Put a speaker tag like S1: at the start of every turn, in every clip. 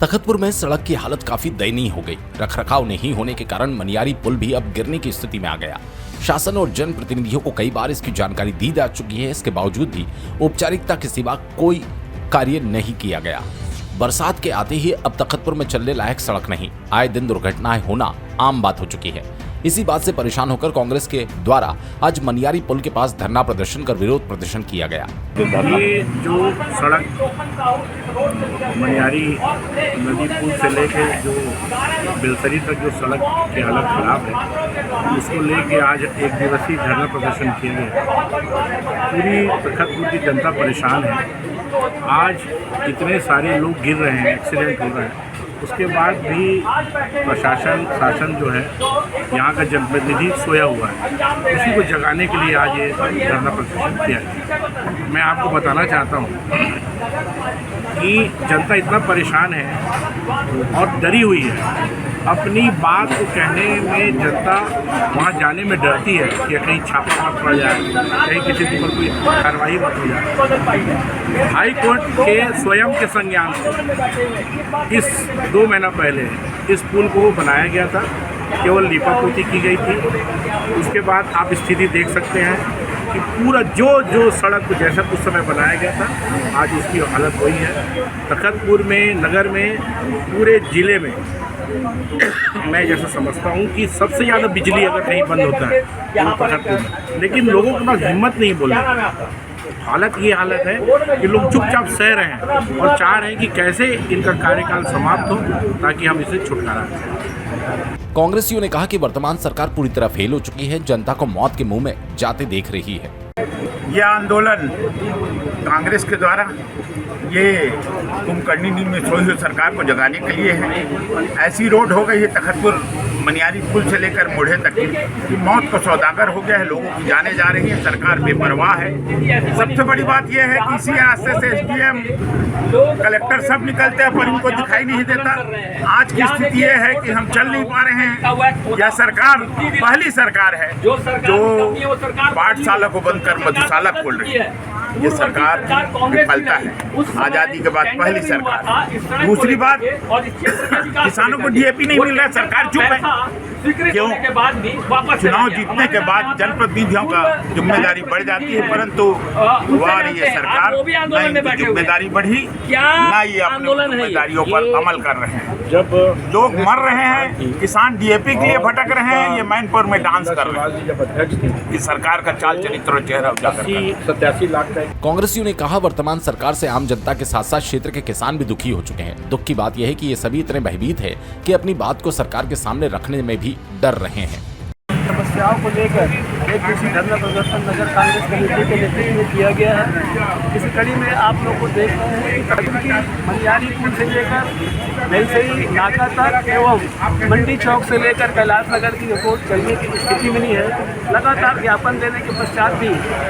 S1: तखतपुर में सड़क की हालत काफी दयनीय हो गई। रखरखाव नहीं होने के कारण मनियारी पुल भी अब गिरने की स्थिति में आ गया। शासन और जनप्रतिनिधियों को कई बार इसकी जानकारी दी जा चुकी है। इसके बावजूद भी औपचारिकता के सिवा कोई कार्य नहीं किया गया। बरसात के आते ही अब तखतपुर में चलने लायक सड़क नहीं, आए दिन दुर्घटनाएं होना आम बात हो चुकी है। इसी बात से परेशान होकर कांग्रेस के द्वारा आज मनियारी पुल के पास धरना प्रदर्शन कर विरोध प्रदर्शन किया गया।
S2: ये जो सड़क मनियारी नदी पुल से लेके जो बेलसरी तक जो सड़क की हालत खराब है, उसको लेके आज एक दिवसीय धरना प्रदर्शन किया गया। पूरी तखतपुर की जनता परेशान है। आज इतने सारे लोग गिर रहे हैं, एक्सीडेंट हो रहे हैं, उसके बाद भी प्रशासन शासन जो है यहाँ का जनप्रतिनिधि सोया हुआ है। उसी को जगाने के लिए आज ये धरना प्रदर्शन किया गया। मैं आपको बताना चाहता हूँ कि जनता इतना परेशान है और डरी हुई है। अपनी बात को कहने में जनता वहाँ जाने में डरती है कि कहीं छापा मत पड़ जाए, कहीं किसी के ऊपर कोई कार्रवाई मत हो जाए। हाई कोर्ट के स्वयं के संज्ञान से इस 2 महीना पहले इस पुल को बनाया गया था, केवल लीपापोती की गई थी। उसके बाद आप स्थिति देख सकते हैं कि पूरा जो सड़क जैसा उस समय बनाया गया था, आज उसकी हालत वही है। तखतपुर में, नगर में, पूरे ज़िले में मैं जैसा समझता हूँ कि सबसे ज़्यादा बिजली अगर कहीं बंद होता है तो तखतपुर में, लेकिन लोगों के पास हिम्मत नहीं बोलने। हालत ये हालत है कि लोग चुपचाप सह रहे हैं और चाह रहे हैं कि कैसे इनका कार्यकाल समाप्त हो ताकि हम इसे छुटकारा पाएं।
S1: कांग्रेसियों ने कहा कि वर्तमान सरकार पूरी तरह फेल हो चुकी है, जनता को मौत के मुंह में जाते देख रही है।
S3: यह आंदोलन कांग्रेस के द्वारा ये कुंभकर्णी नींद में सोई हुई सरकार को जगाने के लिए है। ऐसी रोड हो गई है तखतपुर मनियारी पुल से लेकर मोढ़े तक की मौत को सौदागर हो गया है। लोगों की जाने जा रही है, सरकार बेपरवाह है। सबसे बड़ी बात यह है कि इसी रास्ते से एसडीएम, कलेक्टर सब निकलते हैं पर इनको दिखाई नहीं देता। आज की स्थिति यह है कि हम चल नहीं पा रहे हैं। यह सरकार पहली सरकार है जो पाठशाला को बंद कर मधुशाला खोल रही है। ये सरकार विफलता है, आज़ादी के बाद पहली सरकार। दूसरी बात, किसानों को डीएपी नहीं मिल रहा है, सरकार चुप है। क्यों? चुनाव जीतने के बाद जनप्रतिनिधियों का जिम्मेदारी बढ़ जाती है, परंतु वह ये सरकार न इनकी जिम्मेदारी बढ़ी, न ये अपनी जिम्मेदारियों पर अमल कर रहे हैं। जब लोग मर रहे हैं, किसान डीएपी के लिए भटक रहे हैं, ये मैनपुर में डांस कर रहे हैं। इस सरकार का चाल चरित्र और चेहरा उजागर 87 लाख का।
S1: कांग्रेसियों ने कहा वर्तमान सरकार से आम जनता के साथ साथ क्षेत्र के किसान भी दुखी हो चुके हैं। दुख की बात यह है कि ये सभी इतने भयभीत है कि अपनी बात को सरकार के सामने रखने में भी डर रहे हैं।
S4: समस्याओं को लेकर एक दूसरी धरना प्रदर्शन नगर कांग्रेस कमेटी के नेतृत्व में किया गया है। इस कड़ी में आप लोग को देख रहे हैं कि तखतपुर की मनियारी पुल से लेकर बेलसरी नाका तक एवं मंडी चौक से लेकर कैलाश नगर की रोड चलने की स्थिति में नहीं है। लगातार ज्ञापन देने के पश्चात भी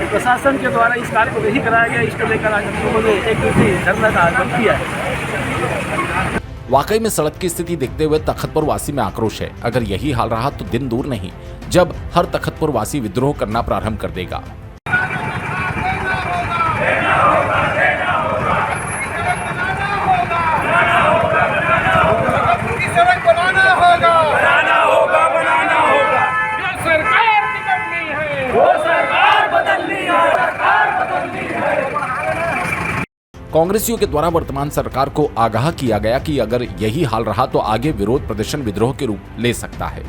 S4: प्रशासन के द्वारा इस कार्य को नहीं कराया गया। इसको लेकर आज हम लोगों ने एक दूसरी धरना का आयोजन किया है।
S1: वाकई में सड़क की स्थिति देखते हुए तखतपुर वासी में आक्रोश है। अगर यही हाल रहा तो दिन दूर नहीं जब हर तखतपुर वासी विद्रोह करना प्रारंभ कर देगा। कांग्रेसियों के द्वारा वर्तमान सरकार को आगाह किया गया कि अगर यही हाल रहा तो आगे विरोध प्रदर्शन विद्रोह के रूप ले सकता है।